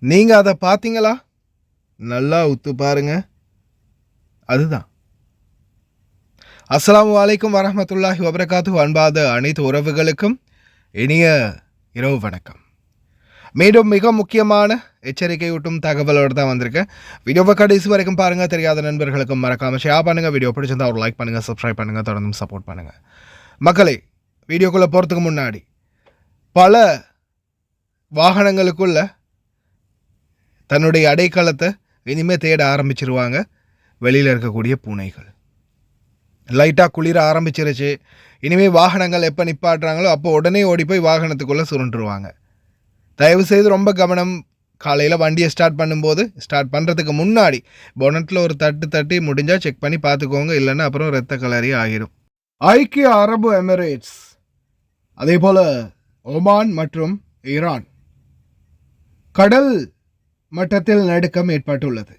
நீங்கள் அதை பார்த்தீங்களா? நல்லா உத்து பாருங்க. அதுதான். அஸ்ஸலாமு அலைக்கும் வரஹ்மத்துல்லாஹி வபரகாத்துஹு. அன்பாத அனைத்து உறவுகளுக்கும் இனிய இரவு வணக்கம். மீண்டும் மிக முக்கியமான எச்சரிக்கையூட்டும் தகவலோடு தான் வந்திருக்கேன். வீடியோவை கடைசி வரைக்கும் பாருங்கள். தெரியாத நண்பர்களுக்கும் மறக்காமல் ஷேர் பண்ணுங்கள். வீடியோ பிடிச்சிருந்தா ஒரு லைக் பண்ணுங்கள், சப்ஸ்கிரைப் பண்ணுங்கள், தொடர்ந்து சப்போர்ட் பண்ணுங்கள். மக்களே, வீடியோக்குள்ளே போகிறதுக்கு முன்னாடி பல வாகனங்களுக்குள்ள தன்னுடைய அடைக்கலத்தை இனிமேல் தேட ஆரம்பிச்சிருவாங்க வெளியில் இருக்கக்கூடிய பூனைகள். லைட்டாக குளிர ஆரம்பிச்சிருச்சு. இனிமேல் வாகனங்கள் எப்போ நிப்பாட்டுறாங்களோ அப்போ உடனே ஓடி போய் வாகனத்துக்குள்ளே சுருண்டுருவாங்க. தயவுசெய்து ரொம்ப கவனம். காலையில் வண்டியை ஸ்டார்ட் பண்ணுறதுக்கு முன்னாடி பொனட்டில் ஒரு தட்டி முடிஞ்சால் செக் பண்ணி பார்த்துக்கோங்க. இல்லைன்னா அப்புறம் இரத்த கலரி ஆகிடும். ஐக்கிய அரபு எமிரேட்ஸ், அதே போல் ஒமான் மற்றும் ஈரான் கடல் மட்டத்தில் நடுக்கம் ஏற்பட்டுள்ளது.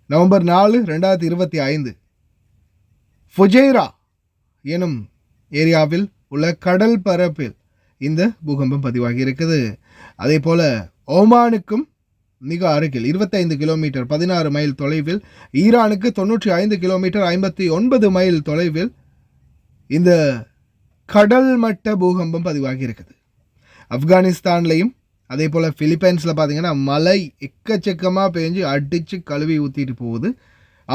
நவம்பர் 4, 2025 ஃபுஜைரா எனும் ஏரியாவில் உள்ள கடல் பரப்பில் இந்த பூகம்பம் பதிவாகி இருக்குது. அதே போல ஓமானுக்கும் மிக அருகில் 25 கிலோமீட்டர் 16 மைல் தொலைவில், ஈரானுக்கு 95 கிலோமீட்டர் 59 மைல் தொலைவில் இந்த கடல் மட்ட பூகம்பம் பதிவாகி இருக்குது. ஆப்கானிஸ்தான்லையும் அதே போல் பிலிப்பைன்ஸில் பார்த்தீங்கன்னா மழை எக்கச்சக்கமாக பெஞ்சு அடித்து கழுவி ஊற்றிட்டு போகுது.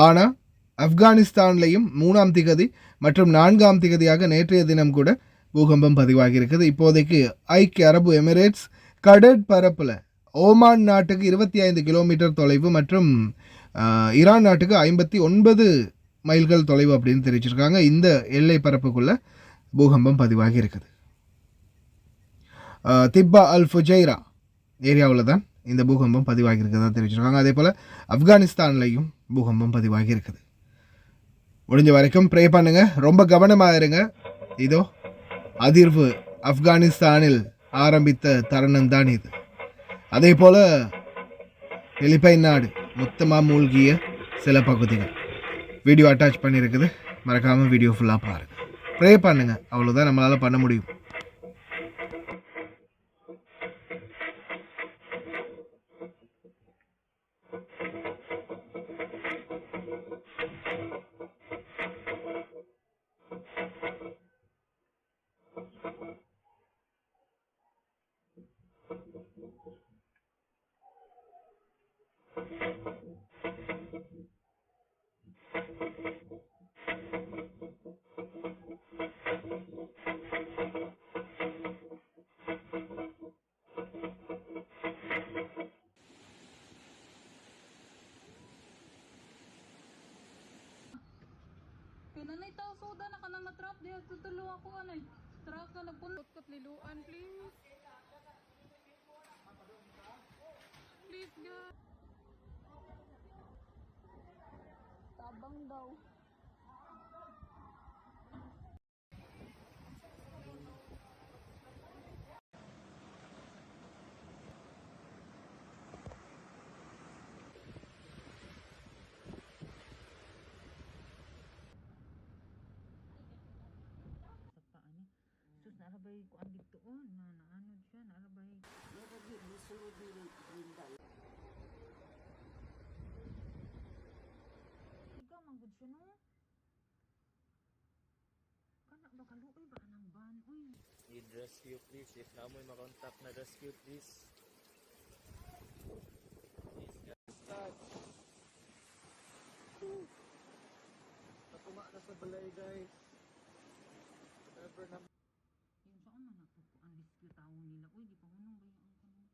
ஆனால் ஆப்கானிஸ்தான்லையும் 3ஆம் திகதி மற்றும் 4ஆம் திகதியாக நேற்றைய தினம் கூட பூகம்பம் பதிவாகி இருக்குது. இப்போதைக்கு ஐக்கிய அரபு எமிரேட்ஸ் கடற்பரப்பில் ஓமான் நாட்டுக்கு 25 கிலோமீட்டர் தொலைவு மற்றும் ஈரான் நாட்டுக்கு 59 மைல்கள் தொலைவு அப்படின்னு தெரிவிச்சிருக்காங்க. இந்த எல்லை பரப்புக்குள்ளே பூகம்பம் பதிவாகி இருக்குது. திப்பா அல் ஃபுஜைரா ஏரியாவில் தான் இந்த பூகம்பம் பதிவாகி இருக்கிறதா தெரிவிச்சிருக்காங்க. அதே போல் ஆப்கானிஸ்தான்லையும் பூகம்பம் பதிவாகி இருக்குது. முடிஞ்ச வரைக்கும் ப்ரே பண்ணுங்கள், ரொம்ப கவனமாக இருங்க. இதோ அதிர்வு ஆப்கானிஸ்தானில் ஆரம்பித்த தருணம் தான் இது. அதே போல் பிலிப்பைன் நாடு மொத்தமாக மூழ்கிய சில பகுதிகள் வீடியோ அட்டாச் பண்ணியிருக்குது. மறக்காமல் வீடியோ ஃபுல்லாக பாருங்கள், ப்ரே பண்ணுங்கள். அவ்வளோதான் நம்மளால் பண்ண முடியும். Nanay tao soda na ka na matrap diya tutulo ako anay. Truck na nagpunot kot liluan please. Please God. Tabang daw. Narabay ko ang ditoon na naanod siya, narabay. Narabay lisulod din rindal. Ikaw manggod siya no? Kana ba kaluoy ba kanang ban? Uy. Need rescue please. If namoy makontak na rescue please. Natuma na sa balay guys. Never na. Saan man natupo ang rescue tao nila? Uy, di pa hunong ba yung kanong?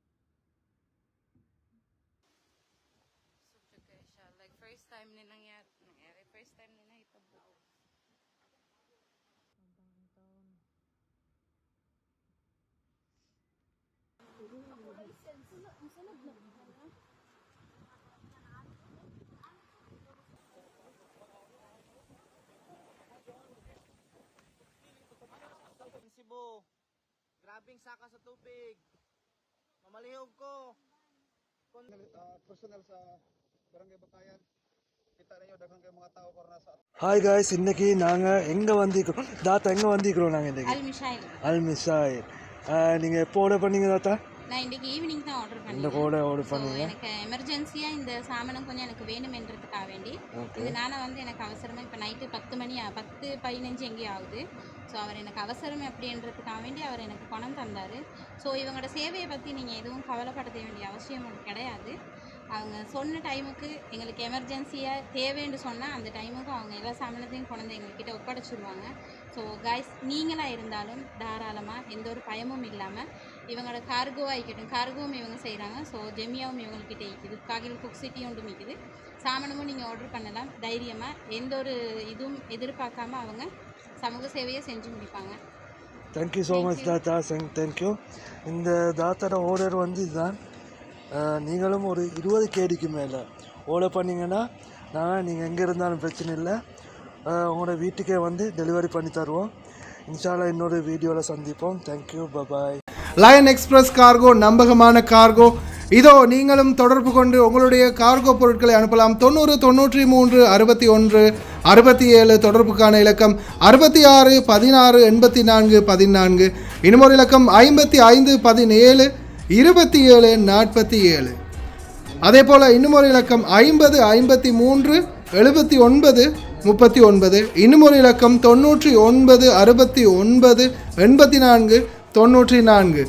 Subject siya. Like first time ni nangyari. First time ni nahitabo. Cebu. Grabing saka sa tubig. Mamalihog ko. Personal sa Barangay Batayan. Kita niyo daghang kay mga tao korna sa. Hi guys, இன்றைக்கி நாங்கள் எங்கே வந்திருக்கிறோம் தாத்தா? எங்கே வந்திருக்கிறோம் நாங்கள் இன்றைக்கி? Al Mishail. அல் மிசாயில். நீங்கள் எப்போ ஆர்டர் பண்ணீங்க தாத்தா? நான் இன்றைக்கி ஈவினிங் தான் ஆர்டர் இந்த பண்ணேன். கோடை ஆர்டர் ஸோ பண்ணீங்க. எனக்கு எமர்ஜென்சியாக இந்த சாமானம் கொஞ்சம் எனக்கு வேணுமென்றதுக்காக வேண்டி ஓகே. இதனால் வந்து எனக்கு அவசரமாக இப்போ நைட்டு 10:15 எங்கேயும் ஆகுது. ஸோ அவர் எனக்கு அவசரம் அப்படின்றதுக்காக வேண்டி அவர் எனக்கு பணம் தந்தார். ஸோ இவங்களோட சேவையை பற்றி நீங்கள் எதுவும் கவலைப்பட வேண்டிய அவசியம் கிடையாது. அவங்க சொன்ன டைமுக்கு எங்களுக்கு எமர்ஜென்சியாக தேவைன்னு சொன்னால் அந்த டைமுக்கு அவங்க எல்லா சாமானத்தையும் கொண்டு வந்து எங்கள்கிட்ட ஒப்படைச்சிடுவாங்க. ஸோ கைஸ், நீங்களாக இருந்தாலும் தாராளமாக எந்த ஒரு பயமும் இல்லாமல் இவங்களோட கார்கோவாக இருக்கட்டும், கார்கோவும் இவங்க செய்கிறாங்க. ஸோ ஜெமியாவும் இவங்கள்கிட்ட இருக்குது, காகில் குக் சிட்டி ஒன்றும் இருக்குது. சாமானமும் நீங்கள் ஆர்டர் பண்ணலாம் தைரியமாக, எந்த ஒரு இதுவும் எதிர்பார்க்காம அவங்க சமூக சேவையை செஞ்சு முடிப்பாங்க. தேங்க்யூ ஸோ மச் தாத்தா. தேங்க்யூ. இந்த தாத்தாவோட ஆர்டர் வந்து இதுதான். நீங்களும் ஒரு 20 கேடிக்கு மேலே ஆர்டர் பண்ணிங்கன்னா நீங்கள் எங்கே இருந்தாலும் பிரச்சனை இல்லை, உங்களோட வீட்டுக்கே வந்து டெலிவரி பண்ணி தருவோம். இன்ஷால்லா இன்னொரு வீடியோவில் சந்திப்போம். Thank you, bye bye. Lion express cargo நம்பகமான கார்கோ. இதோ நீங்களும் தொடர்பு கொண்டு உங்களுடைய கார்கோ பொருட்களை அனுப்பலாம். 90 93 61 67 தொடர்புக்கான இலக்கம் 66 16 84 14. இன்னும் ஒரு இலக்கம் 55 17 27 47. அதே போல் இன்னும் ஒரு இலக்கம் 50 53 79 39. இன்னும் ஒரு இலக்கம் 99 69 84 94.